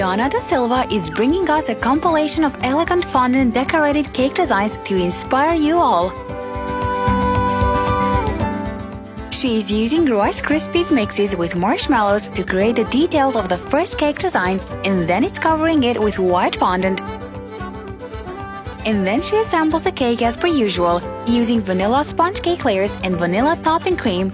Diana Da Silva is bringing us a compilation of elegant fondant decorated cake designs to inspire you all. She is using Rice Krispies mixes with marshmallows to create the details of the first cake design, and then it's covering it with white fondant. And then she assembles the cake as per usual, using vanilla sponge cake layers and vanilla topping cream.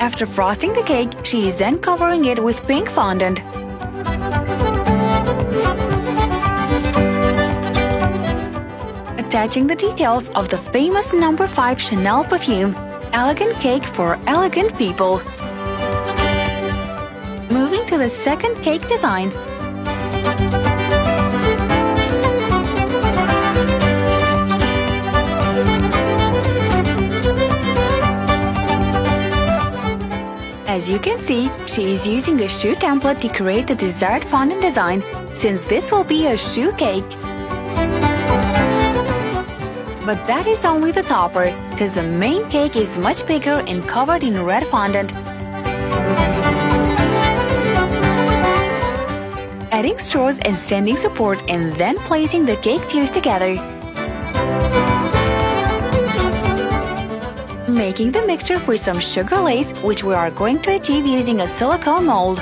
After frosting the cake, she is then covering it with pink fondant. Attaching the details of the famous No. 5 Chanel perfume, elegant cake for elegant people. Moving to the second cake design. As you can see, she is using a shoe template to create the desired fondant design, since this will be a shoe cake. But that is only the topper, because the main cake is much bigger and covered in red fondant. Adding straws and sanding support, and then placing the cake tiers together. Making the mixture for some sugar lace, which we are going to achieve using a silicone mold.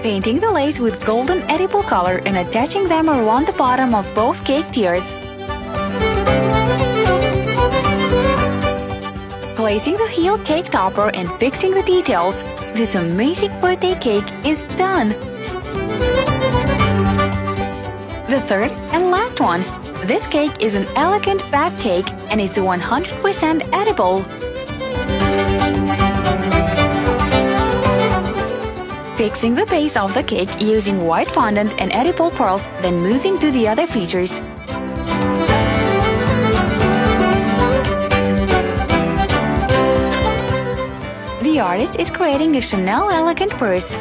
Painting the lace with golden edible color and attaching them around the bottom of both cake tiers. Placing the heel cake topper and fixing the details, this amazing birthday cake is done! The third and last one. This cake is an elegant bag cake and it's 100% edible. Fixing the base of the cake using white fondant and edible pearls, then moving to the other features. The artist is creating a Chanel elegant purse.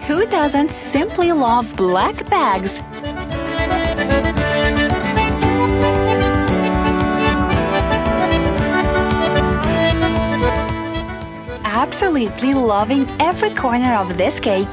Who doesn't simply love black bags? Absolutely loving every corner of this cake.